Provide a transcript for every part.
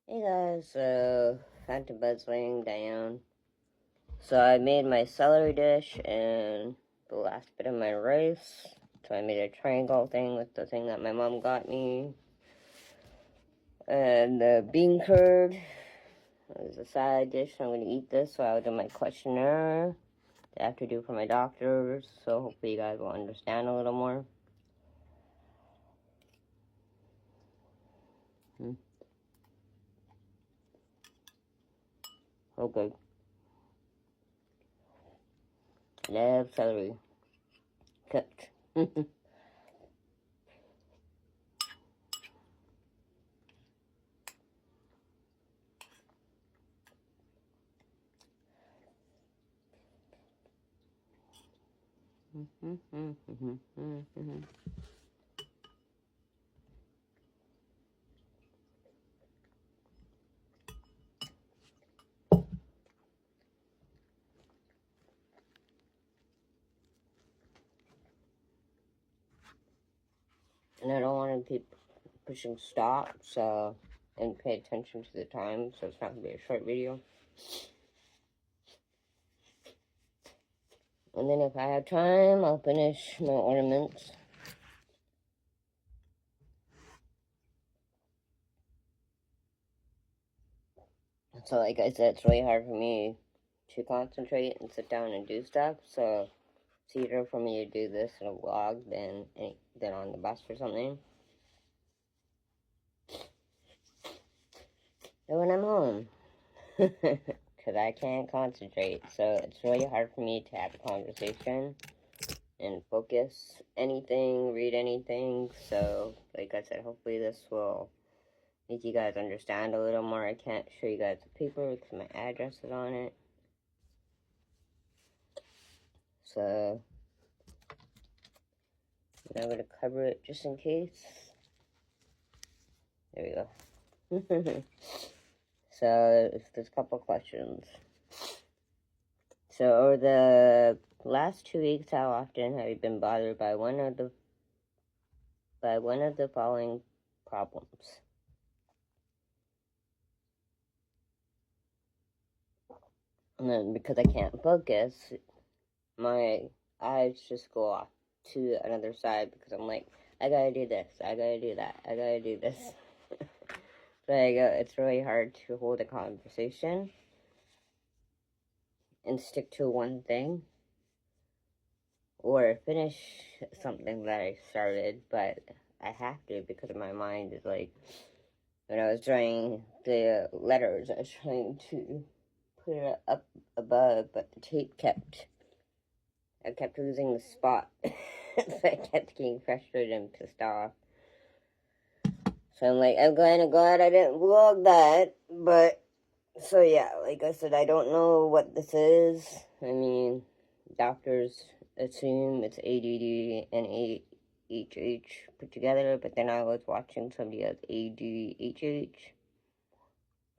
Hey guys, Phantom Bud's laying down. So I made my celery dish and the last bit of my rice. So I made a triangle thing with the thing that my mom got me. And the bean curd is a side dish. I'm going to eat this so I'll do my questionnaire that I have to do for my doctors. So hopefully you guys will understand a little more. Okay. Love celery. Cooked. And I don't want to keep pushing stop, so, and pay attention to the time, so it's not going to be a short video. And then if I have time, I'll finish my ornaments. So like I said, it's really hard for me to concentrate and sit down and do stuff, so it's easier for me to do this in a vlog than on the bus or something. And when I'm home, because I can't concentrate, so it's really hard for me to have a conversation and focus anything, read anything. So like I said, hopefully this will make you guys understand a little more. I can't show you guys the paper because my address is on it. So I'm going to cover it just in case. There we go. So there's a couple questions. So over the last 2 weeks, how often have you been bothered by one of the following problems? And then because I can't focus, my eyes just go off to another side because I'm like, I gotta do this, I gotta do that, I gotta do this. So it's really hard to hold a conversation and stick to one thing or finish something that I started, but I have to because my mind is like, when I was drawing the letters, I was trying to put it up above, but the tape I kept losing the spot. So I kept getting frustrated and pissed off. So I'm like, I'm kind of glad I didn't vlog that, but, so yeah, like I said, I don't know what this is. I mean, doctors assume it's ADD and ADHD put together, but then I was watching somebody else ADHD,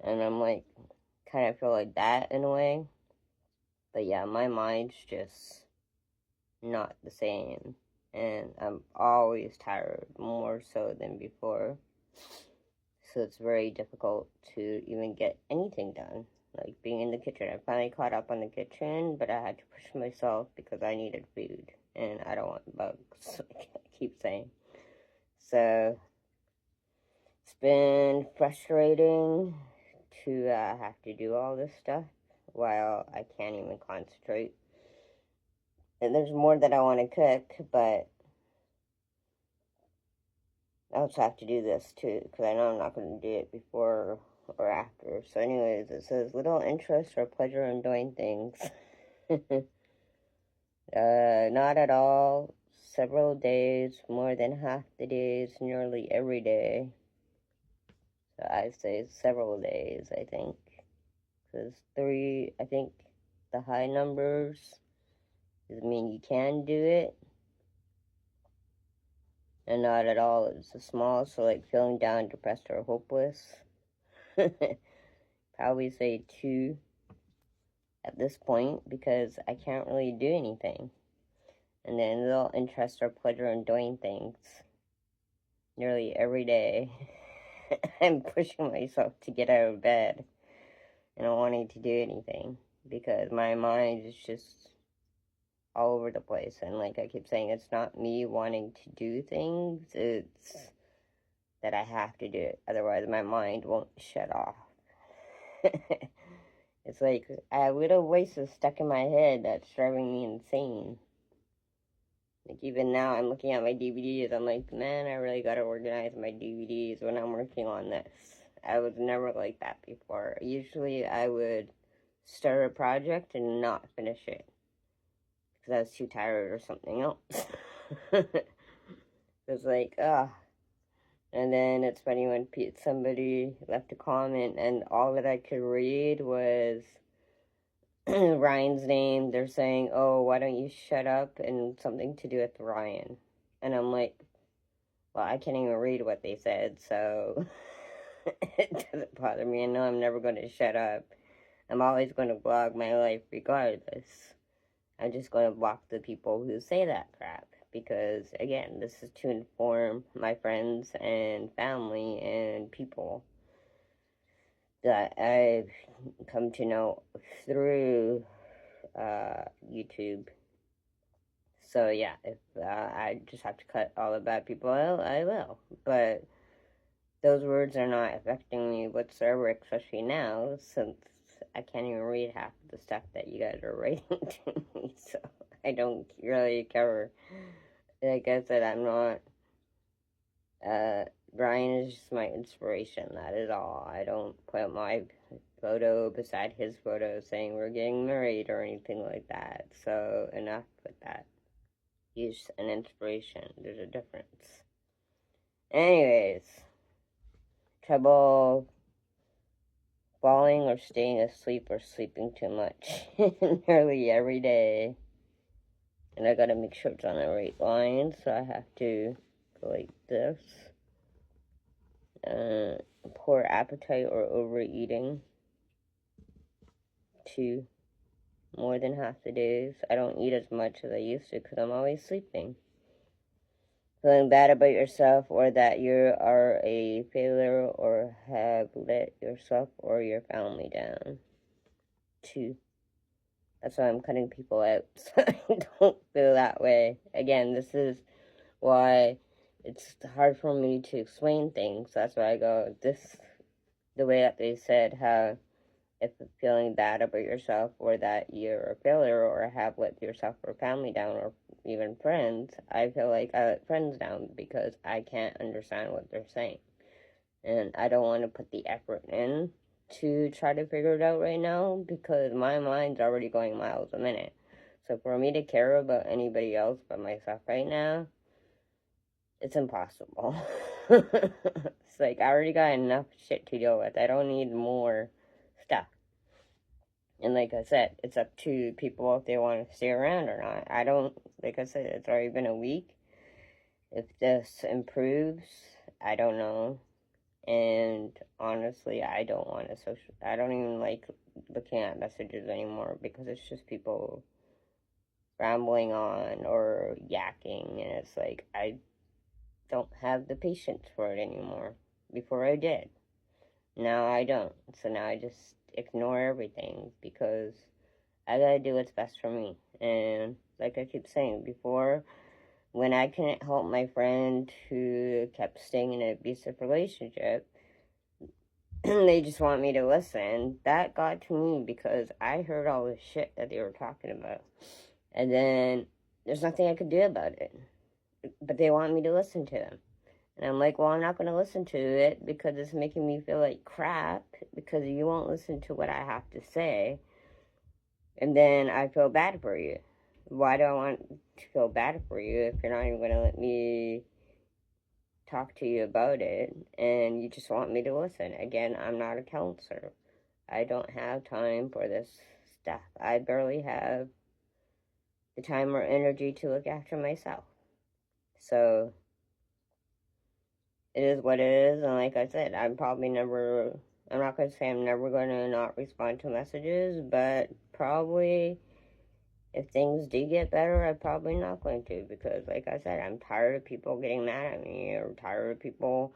and I'm like, kind of feel like that in a way. But yeah, my mind's just not the same, and I'm always tired, more so than before. So it's very difficult to even get anything done. Like being in the kitchen. I finally caught up on the kitchen, but I had to push myself because I needed food. And I don't want bugs, like I keep saying. So it's been frustrating to have to do all this stuff while I can't even concentrate. And there's more that I want to cook, but I also have to do this too, because I know I'm not going to do it before or after. So anyways, it says little interest or pleasure in doing things. Not at all. Several days, more than half the days, nearly every day. So I say several days, I think. Because 3, I think the high numbers mean you can do it. And not at all is the small, so like feeling down, depressed, or hopeless. Probably say 2 at this point because I can't really do anything. And then little interest or pleasure in doing things nearly every day. I'm pushing myself to get out of bed and not wanting to do anything because my mind is just all over the place. And like I keep saying, it's not me wanting to do things, it's that I have to do it. Otherwise, my mind won't shut off. It's like a little voice is stuck in my head that's driving me insane. Like, even now, I'm looking at my DVDs. I'm like, man, I really gotta organize my DVDs when I'm working on this. I was never like that before. Usually, I would start a project and not finish it because I was too tired or something else. It's like, ugh. And then it's funny when somebody left a comment and all that I could read was Ryan's name. They're saying, oh, why don't you shut up, and something to do with Ryan. And I'm like, well, I can't even read what they said, so it doesn't bother me. I know I'm never going to shut up. I'm always going to blog my life regardless. I'm just going to block the people who say that crap. Because, again, this is to inform my friends and family and people that I've come to know through YouTube. So, yeah, if I just have to cut all the bad people out, I will. But those words are not affecting me whatsoever, especially now, since I can't even read half of the stuff that you guys are writing to me. So, I don't really care. Like I said, I'm not, Brian is just my inspiration, that is all. I don't put my photo beside his photo saying we're getting married or anything like that, so enough with that. He's an inspiration, there's a difference. Anyways, trouble falling or staying asleep or sleeping too much nearly every day. And I gotta make sure it's on the right line, so I have to go like this. Poor appetite or overeating. 2, more than half the days. I don't eat as much as I used to because I'm always sleeping. Feeling bad about yourself or that you are a failure or have let yourself or your family down. 2. That's why I'm cutting people out, so I don't feel that way. Again, this is why it's hard for me to explain things. That's why I go, the way that they said how if feeling bad about yourself or that you're a failure or have let yourself or family down or even friends, I feel like I let friends down because I can't understand what they're saying. And I don't want to put the effort in to try to figure it out right now because my mind's already going miles a minute. So for me to care about anybody else but myself right now, it's impossible. It's like I already got enough shit to deal with. I don't need more stuff. And like I said, it's up to people if they want to stay around or not. I don't, like I said, it's already been a week. If this improves, I don't know. And honestly, I don't want to I don't even like looking at messages anymore because it's just people rambling on or yakking. And it's like, I don't have the patience for it anymore. Before I did. Now I don't. So now I just ignore everything because I gotta do what's best for me. And like I keep saying before, when I couldn't help my friend who kept staying in an abusive relationship, they just want me to listen. That got to me because I heard all the shit that they were talking about. And then there's nothing I could do about it. But they want me to listen to them. And I'm like, well, I'm not going to listen to it because it's making me feel like crap because you won't listen to what I have to say. And then I feel bad for you. Why do I want to feel bad for you if you're not even going to let me talk to you about it and you just want me to listen? Again, I'm not a counselor. I don't have time for this stuff. I barely have the time or energy to look after myself. So it is what it is, and like I said, I'm not going to say I'm never going to not respond to messages, but probably if things do get better, I'm probably not going to, because like I said, I'm tired of people getting mad at me, or tired of people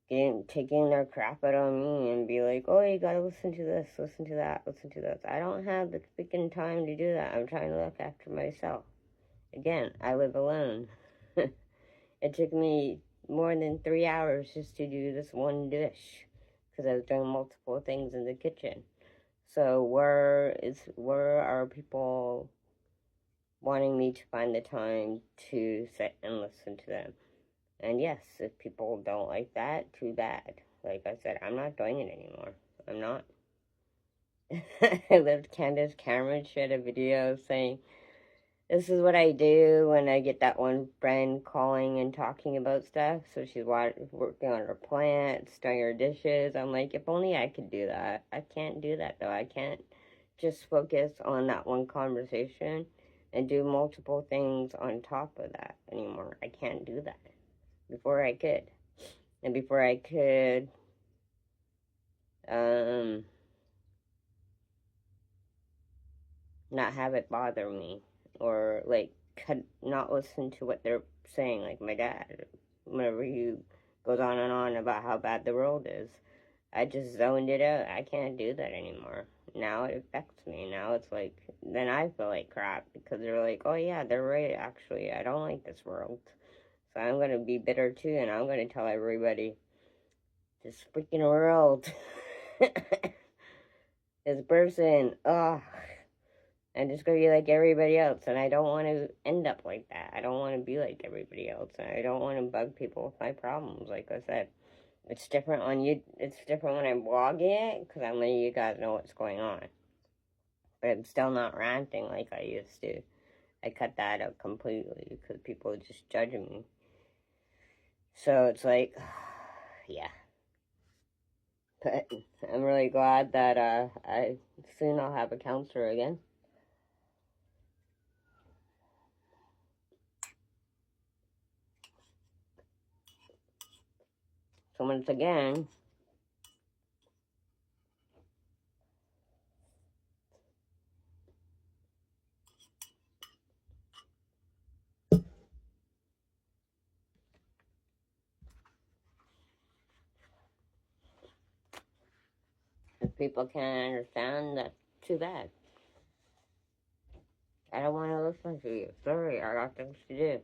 taking their crap out on me and be like, oh, you gotta listen to this, listen to that, listen to this. I don't have the freaking time to do that. I'm trying to look after myself. Again, I live alone. It took me more than 3 hours just to do this one dish because I was doing multiple things in the kitchen. So where are people wanting me to find the time to sit and listen to them? And yes, if people don't like that, too bad. Like I said, I'm not doing it anymore. I'm not. I lived Candace Cameron. She had a video saying, this is what I do when I get that one friend calling and talking about stuff. So she's working on her plants, doing her dishes. I'm like, if only I could do that. I can't do that though. I can't just focus on that one conversation and do multiple things on top of that anymore. I can't do that. Before I could. And before I could not have it bother me or like not listen to what they're saying, like my dad, whenever he goes on and on about how bad the world is. I just zoned it out. I can't do that anymore. Now it affects me. Now it's like, then I feel like crap because they're like, oh yeah, they're right, actually. I don't like this world. So I'm going to be bitter too, and I'm going to tell everybody, this freaking world, this person, ugh. I'm just going to be like everybody else, and I don't want to end up like that. I don't want to be like everybody else, and I don't want to bug people with my problems, like I said. It's different on you. It's different when I'm blogging it, because I'm letting you guys know what's going on. But I'm still not ranting like I used to. I cut that out completely, because people are just judging me. So it's like, yeah. But I'm really glad that soon I'll have a counselor again. So once again, if people can't understand, that's too bad. I don't want to listen to you. Sorry, I got things to do.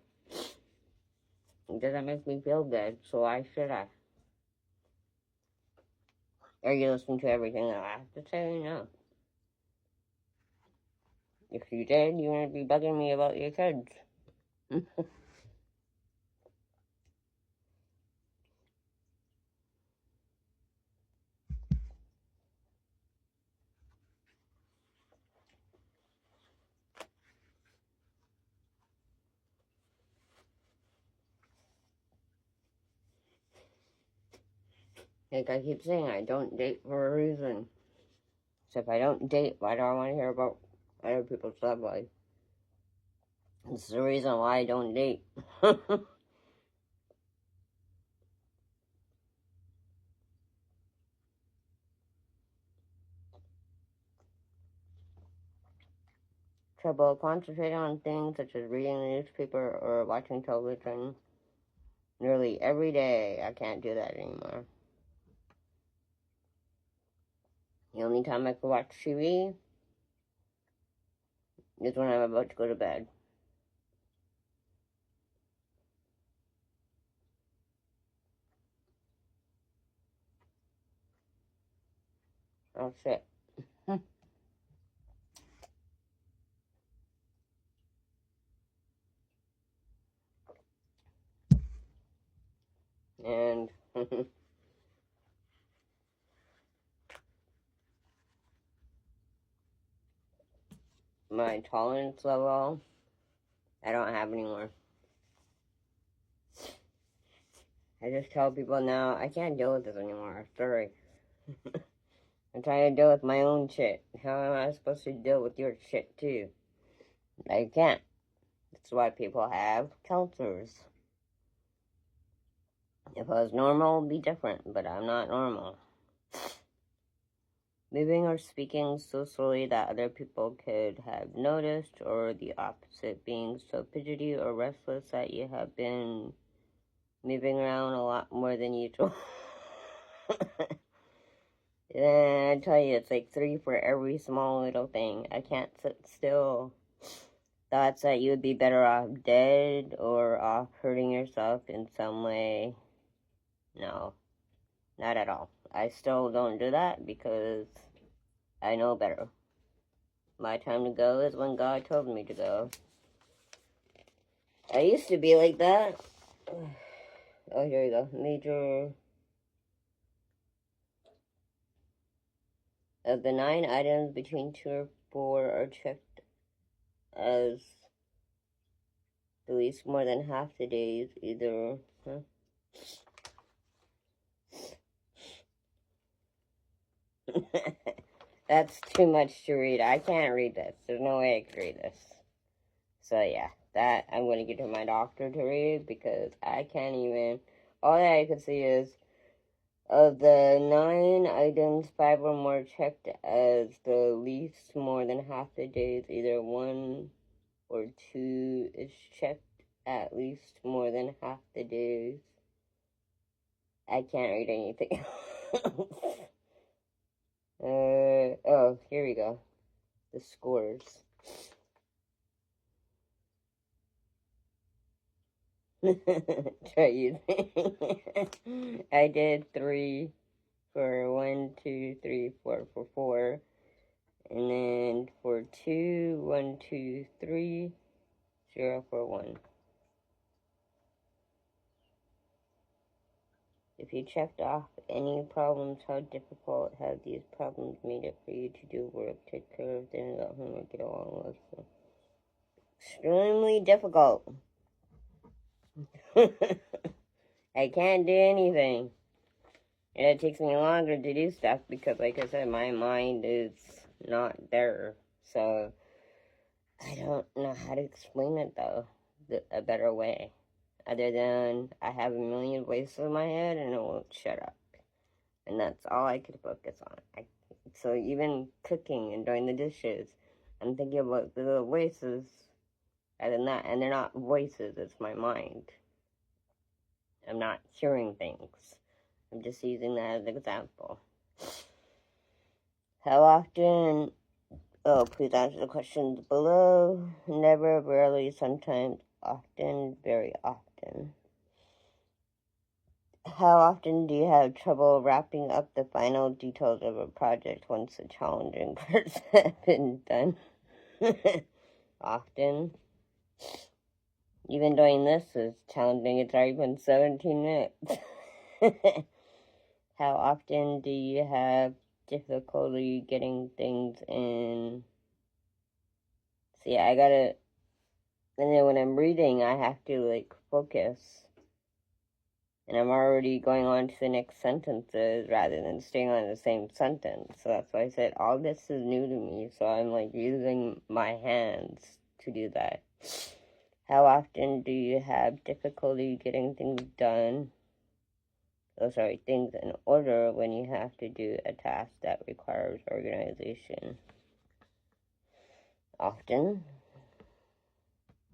It doesn't make me feel good, so why should I? Are you listening to everything that I have to say? No. If you did, you wouldn't be bugging me about your kids. Like I keep saying, I don't date for a reason. So if I don't date, why do I want to hear about other people's love life? It's the reason why I don't date. Trouble concentrating on things such as reading the newspaper or watching television nearly every day. I can't do that anymore. The only time I can watch TV is when I'm about to go to bed. That's it. And my tolerance level, I don't have anymore. I just tell people now, I can't deal with this anymore. Sorry. I'm trying to deal with my own shit. How am I supposed to deal with your shit too? I can't. That's why people have counselors. If I was normal, it'd be different, but I'm not normal. Moving or speaking so slowly that other people could have noticed, or the opposite, being so fidgety or restless that you have been moving around a lot more than usual. And I tell you, it's like 3 for every small little thing. I can't sit still. Thoughts that you would be better off dead or off hurting yourself in some way. No, not at all. I still don't do that because I know better. My time to go is when God told me to go. I used to be like that. Oh, here we go. Major. Of the 9 items, between 2 or 4 are checked as at least more than half the days, either. That's too much to read. I can't read this. There's no way I could read this. So yeah, that I'm going to give to my doctor to read because I can't even. All that I could see is of the 9 items, 5 or more checked as the least more than half the days, either 1 or 2 is checked at least more than half the days. I can't read anything. Oh, here we go. The scores. Try using. I did 3 for 1, 2, 3, 4 for 4. And then for 2, 1, 2, 3, 0 for 1. If you checked off any problems, how difficult have these problems made it for you to do work, take care of things at home, or get along with them? Extremely difficult. I can't do anything. And it takes me longer to do stuff because, like I said, my mind is not there. So, I don't know how to explain it, though, a better way. Other than I have a million voices in my head and it won't shut up. And that's all I could focus on. So even cooking and doing the dishes, I'm thinking about the little voices, and they're not voices, it's my mind. I'm not hearing things. I'm just using that as an example. How often? Oh, please answer the questions below. Never, rarely, sometimes, often, very often. How often do you have trouble wrapping up the final details of a project once the challenging parts have been done? Often. Even doing this is challenging. It's already been 17 minutes. How often do you have difficulty getting things in? See, I gotta, and then when I'm reading, I have to, like, focus. And I'm already going on to the next sentences rather than staying on the same sentence. So that's why I said all this is new to me. So I'm, like, using my hands to do that. How often do you have difficulty getting things done? Things in order when you have to do a task that requires organization? Often.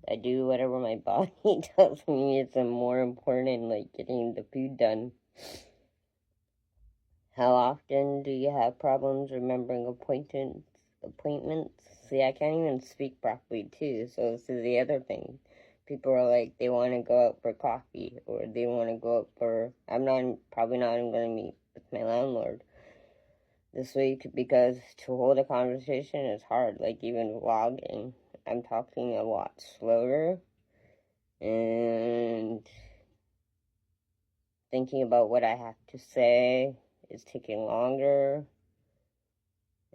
I do whatever my body tells me is more important, like getting the food done. How often do you have problems remembering appointments? See, I can't even speak properly, too, so this is the other thing. People are like, they want to go out for coffee, or they want to go out for... probably not even going to meet with my landlord this week, because to hold a conversation is hard, like even vlogging. I'm talking a lot slower, and thinking about what I have to say is taking longer,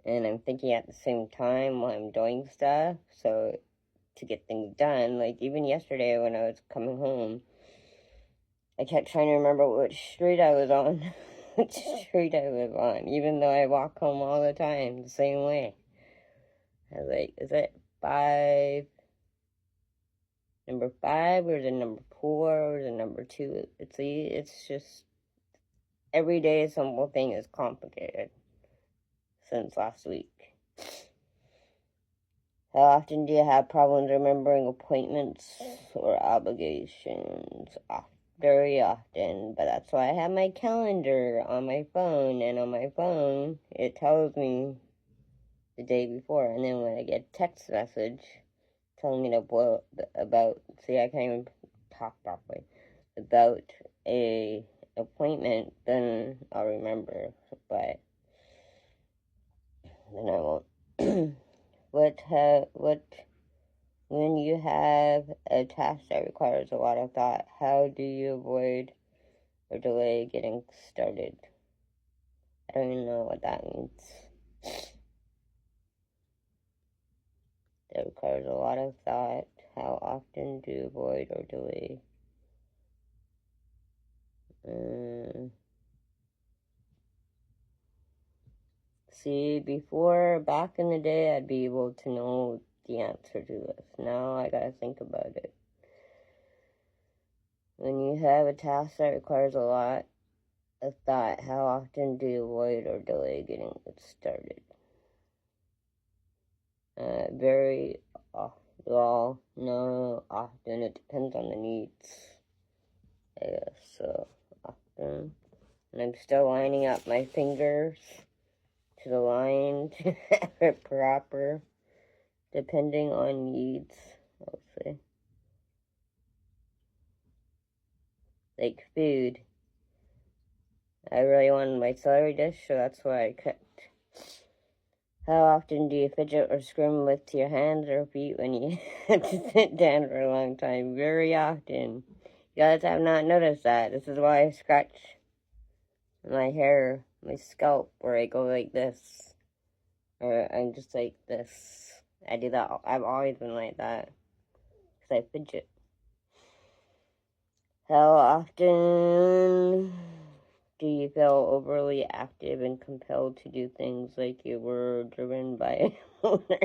and I'm thinking at the same time while I'm doing stuff, so to get things done, like even yesterday when I was coming home, I kept trying to remember which street I was on, even though I walk home all the time the same way. I was like, is it number 5, or is it number 4, or is it number 2? It's just, every day simple thing is complicated since last week. How often do you have problems remembering appointments or obligations? very often, but that's why I have my calendar on my phone, and on my phone, it tells me the day before, and then when I get a text message telling me about, see, I can't even talk properly, about a appointment, then I'll remember, but then I won't. When you have a task that requires a lot of thought, how do you avoid or delay getting started? I don't even know what that means. That requires a lot of thought. How often do you avoid or delay? See, before, back in the day, I'd be able to know the answer to this. Now I gotta think about it. When you have a task that requires a lot of thought, how often do you avoid or delay getting it started? Very often. Well, no, often. It depends on the needs. I guess so. Often. And I'm still lining up my fingers to the line to have it proper, depending on needs, I'll say. Like food. I really wanted my celery dish, so that's why I cooked. How often do you fidget or scrim with your hands or feet when you have to sit down for a long time? Very often. You guys have not noticed that. This is why I scratch my hair, my scalp, where I go like this. Or I'm just like this. I do that. I've always been like that. Because I fidget. How often do you feel overly active and compelled to do things like you were driven by a motor?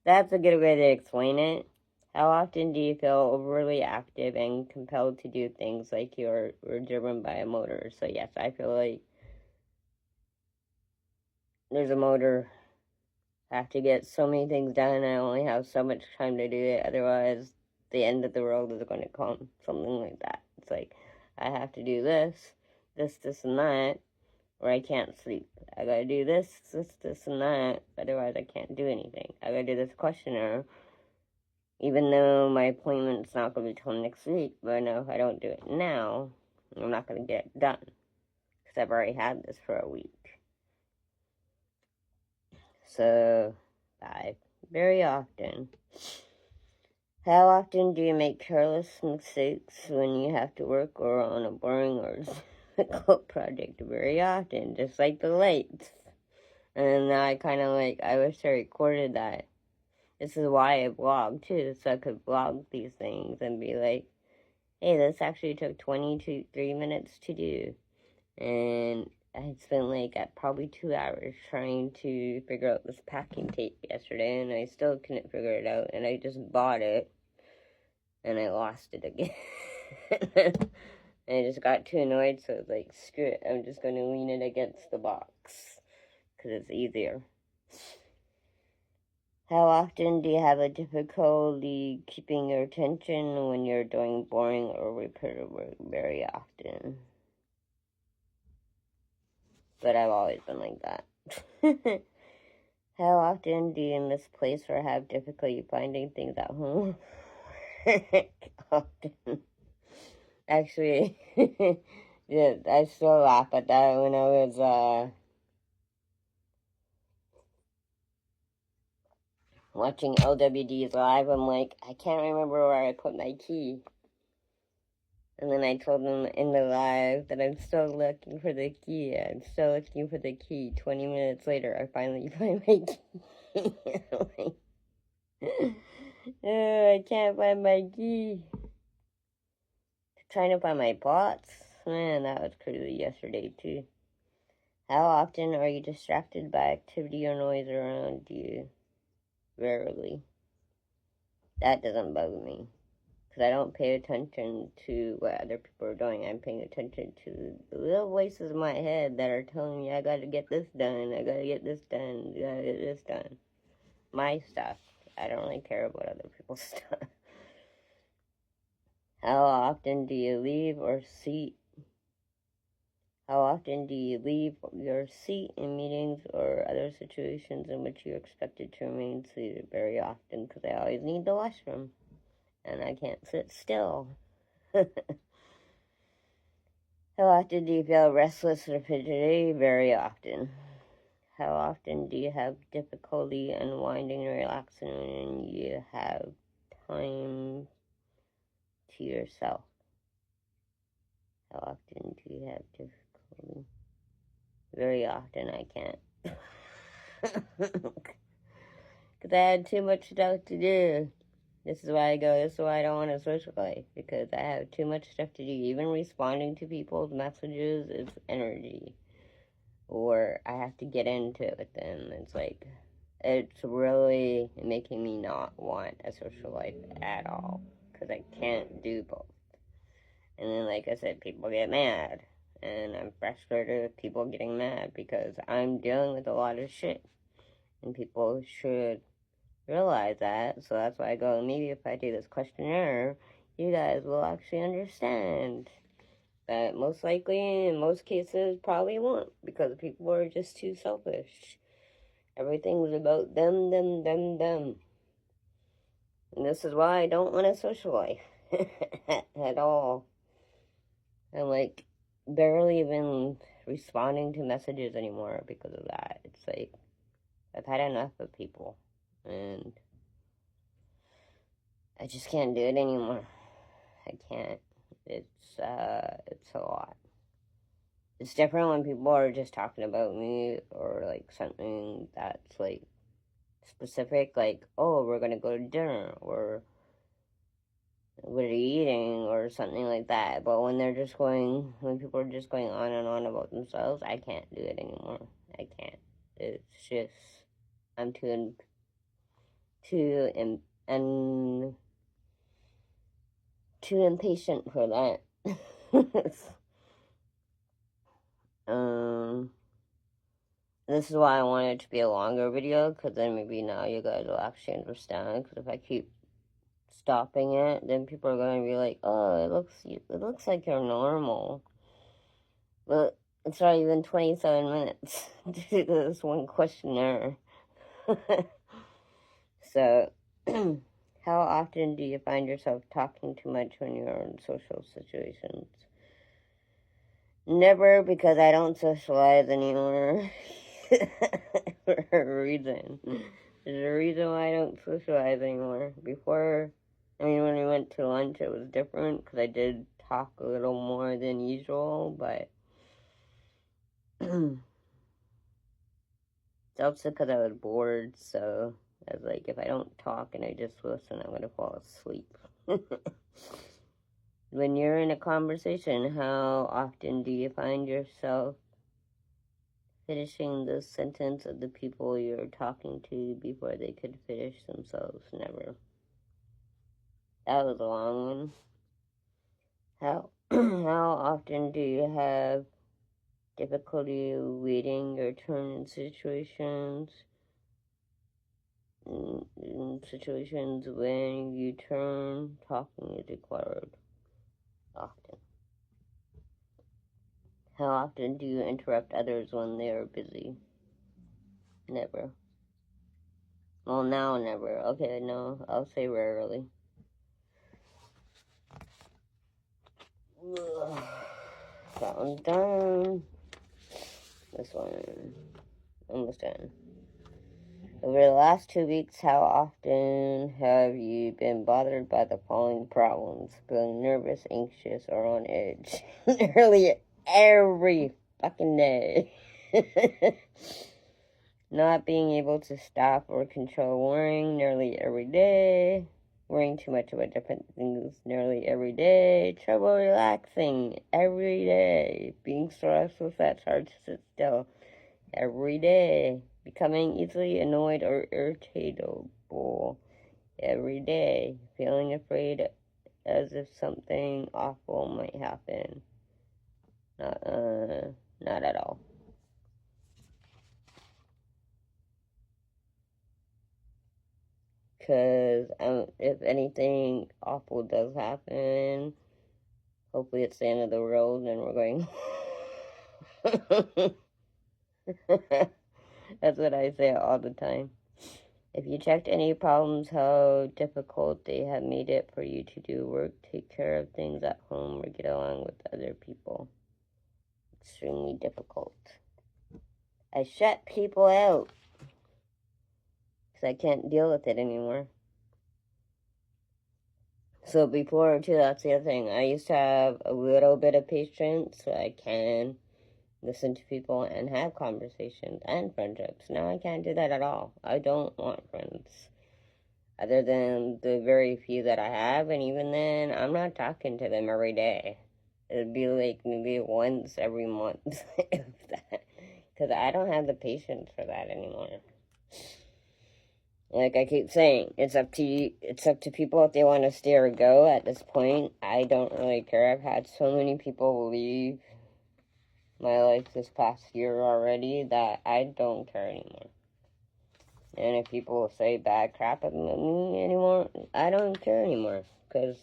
That's a good way to explain it. How often do you feel overly active and compelled to do things like you were driven by a motor? So yes, I feel like there's a motor. I have to get so many things done. I only have so much time to do it. Otherwise, the end of the world is going to come. Something like that. It's like, I have to do this, and that, or I can't sleep. I gotta do this, and that. Otherwise, I can't do anything. I gotta do this questionnaire, even though my appointment's not going to be till next week. But I know if I don't do it now, I'm not going to get it done. Because I've already had this for a week. So, very often. How often do you make careless mistakes when you have to work or on a boring or difficult project? Very often, just like the lights. And now I wish I recorded that. This is why I vlog too, so I could vlog these things and be like, hey, this actually took 23 minutes to do. And I spent probably 2 hours trying to figure out this packing tape yesterday, and I still couldn't figure it out, and I just bought it, and I lost it again. And I just got too annoyed, so I was like, screw it, I'm just going to lean it against the box, because it's easier. How often do you have a difficulty keeping your attention when you're doing boring or repetitive work? Very often. But I've always been like that. How often do you misplace or have difficulty finding things at home? Often. Actually, yeah, I still laugh at that when I was watching LWD's live. I'm like, I can't remember where I put my key. And then I told them in the live that I'm still looking for the key. I'm still looking for the key. 20 minutes later, I finally find my key. Oh, I can't find my key. Trying to find my pots. Man, that was crazy yesterday, too. How often are you distracted by activity or noise around you? Rarely. That doesn't bug me. Because I don't pay attention to what other people are doing. I'm paying attention to the little voices in my head that are telling me I gotta get this done, I gotta get this done, I gotta get this done. My stuff. I don't really care about other people's stuff. How often do you leave How often do you leave your seat in meetings or other situations in which you're expected to remain seated? Very often, because I always need the washroom, and I can't sit still. How often do you feel restless or fidgety? Very often. How often do you have difficulty unwinding and relaxing when you have time to yourself? How often do you have difficulty? Very often I can't. Because I had too much stuff to do. This is why this is why I don't want a social life. Because I have too much stuff to do. Even responding to people's messages is energy. Or I have to get into it with them. It's really making me not want a social life at all. Because I can't do both. And then, like I said, people get mad. And I'm frustrated with people getting mad because I'm dealing with a lot of shit. And people should realize that. So that's why I go, maybe if I do this questionnaire, you guys will actually understand. But most likely, in most cases, probably won't. Because people are just too selfish. Everything's about them, them, them, them. And this is why I don't want a social life. At all. I'm like barely even responding to messages anymore because of that. It's like I've had enough of people and I just can't do it anymore. I can't. It's a lot. It's different when people are just talking about me or like something that's like specific, like, oh, we're gonna go to dinner or what are you eating or something like that. But when people are just going on and on about themselves, I can't do it anymore. I can't. It's just, I'm too impatient for that. This is why I want it to be a longer video, because then maybe now you guys will actually understand. Because if I keep stopping it, then people are going to be like, oh, it looks like you're normal. But it's not even 27 minutes to do this one questionnaire. So, how often do you find yourself talking too much when you're in social situations? Never, because I don't socialize anymore. For a reason. There's a reason why I don't socialize anymore. Before, when we went to lunch, it was different, because I did talk a little more than usual, but it's also because I was bored, so I was like, if I don't talk and I just listen, I'm going to fall asleep. When you're in a conversation, how often do you find yourself finishing the sentence of the people you're talking to before they could finish themselves? Never. That was a long one. How often do you have difficulty waiting your turn in situations? In situations when you turn, talking is required. Often. How often do you interrupt others when they are busy? Never. Well, now never. Okay, no, I'll say rarely. That one's done. This one, almost done. Over the last 2 weeks, how often have you been bothered by the following problems? Feeling nervous, anxious, or on edge? Nearly every fucking day. Not being able to stop or control worrying nearly every day. Worrying too much about different things nearly every day. Trouble relaxing every day. Being so restless that it's hard to sit still every day. Becoming easily annoyed or irritable every day. Feeling afraid as if something awful might happen. Not at all. because if anything awful does happen, hopefully it's the end of the world and we're going. That's what I say all the time. If you checked any problems, how difficult they have made it for you to do work, take care of things at home, or get along with other people. Extremely difficult. I shut people out because I can't deal with it anymore. So before, too, that's the other thing. I used to have a little bit of patience, so I can listen to people and have conversations and friendships. Now I can't do that at all. I don't want friends. Other than the very few that I have, and even then, I'm not talking to them every day. It'd be like maybe once every month, if that. Because I don't have the patience for that anymore. Like I keep saying, it's up to you, it's up to people if they want to stay or go at this point. I don't really care. I've had so many people leave my life this past year already that I don't care anymore. And if people say bad crap about me anymore, I don't care anymore. Because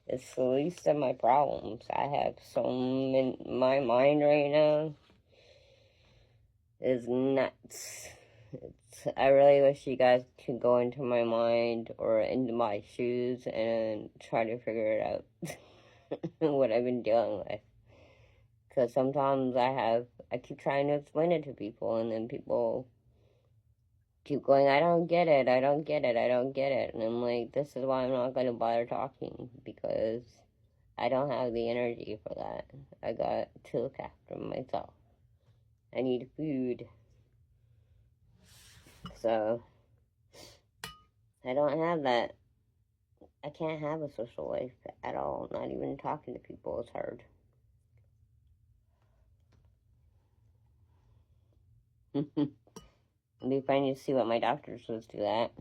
it's the least of my problems. I have so many, my mind right now is nuts. I really wish you guys could go into my mind or into my shoes and try to figure it out. What I've been dealing with. Because sometimes I keep trying to explain it to people, and then people keep going, I don't get it, I don't get it, I don't get it. And I'm like, this is why I'm not going to bother talking, because I don't have the energy for that. I got to look after myself. I need food. So, I don't have that. I can't have a social life at all. Not even talking to people is hard. It'd be funny to see what my doctor says to that.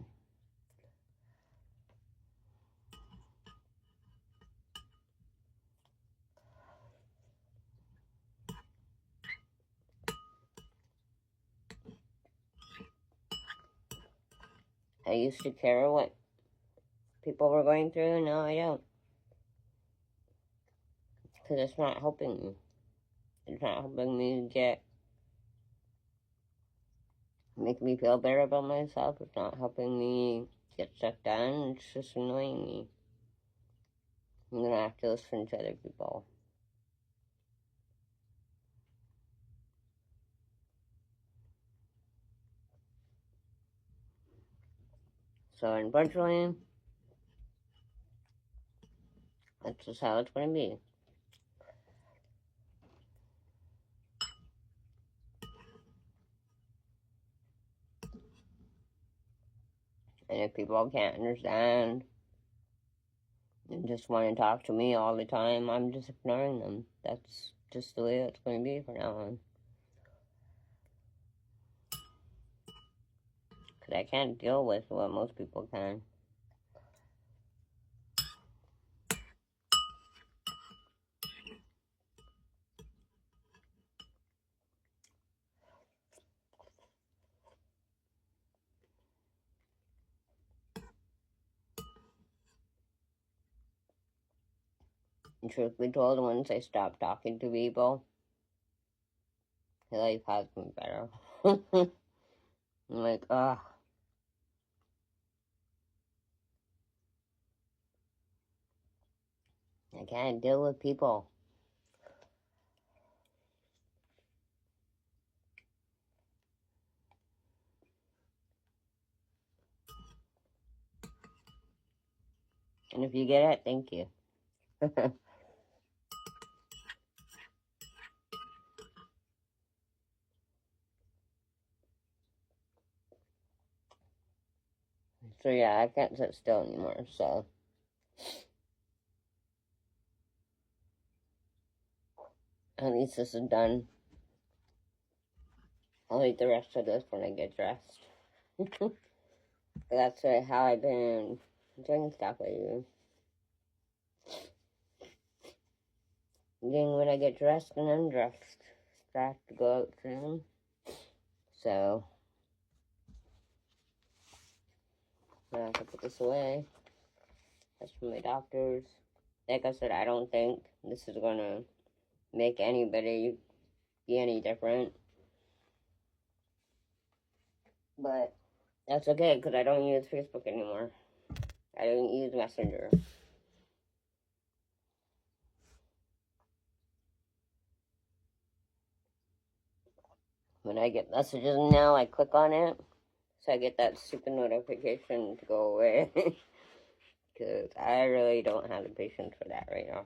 I used to care what people were going through. Now I don't. Because it's not helping me. It's not helping me make me feel better about myself. It's not helping me get stuff done. It's just annoying me. I'm gonna have to listen to other people. So unfortunately, that's just how it's gonna be. And if people can't understand and just want to talk to me all the time, I'm just ignoring them. That's just the way it's going to be from now on. Because I can't deal with what most people can. And truth be told, once I stopped talking to people, my life has been better. I'm like, ugh. I can't deal with people. And if you get it, thank you. So yeah, I can't sit still anymore, so. At least this is done. I'll eat the rest of this when I get dressed. That's how I've been doing stuff lately. Then when I get dressed and undressed, I have to go out soon. So, I have to put this away. That's from my doctors. Like I said, I don't think this is gonna make anybody be any different. But that's okay, because I don't use Facebook anymore. I don't use Messenger. When I get messages now, I click on it, so I get that stupid notification to go away. Because I really don't have the patience for that right now.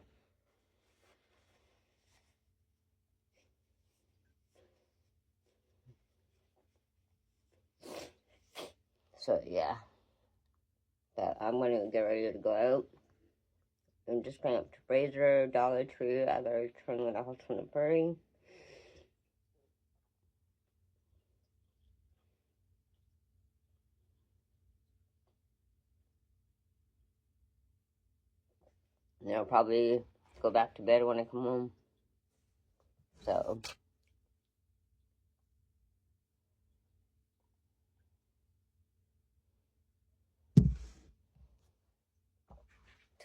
So, yeah. But I'm going to get ready to go out. I'm just going up to Fraser, Dollar Tree. I gotta turn to the house from the prairie. And I'll probably go back to bed when I come home. So,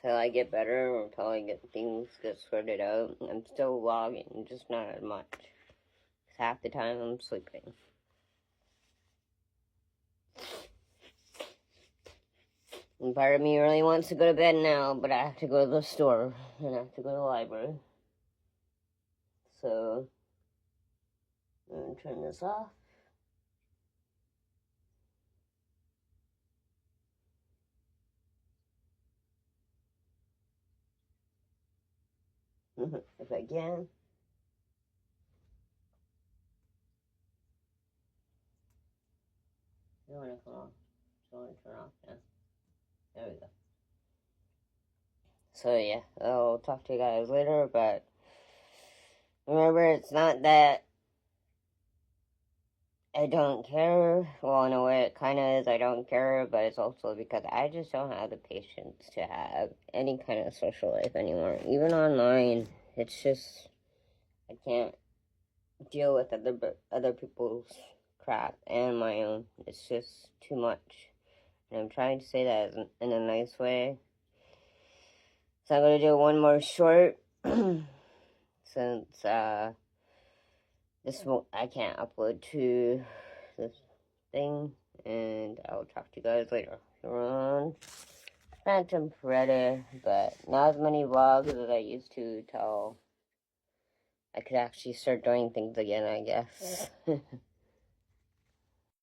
till I get better or until I get things get sorted out, I'm still vlogging, just not as much. Half the time I'm sleeping. And part of me really wants to go to bed now, but I have to go to the store and I have to go to the library. So, I'm going to turn this off. If I can. I don't want to come off. I want to turn off now. There we go. So yeah, I'll talk to you guys later, but remember, it's not that I don't care. Well, in a way, it kind of is. I don't care, but it's also because I just don't have the patience to have any kind of social life anymore. Even online, it's just, I can't deal with other people's crap and my own. It's just too much. And I'm trying to say that in a nice way. So I'm going to do one more short, since, I can't upload to this thing, and I'll talk to you guys later. You're on Phantom Predator, but not as many vlogs as I used to till I could actually start doing things again, I guess.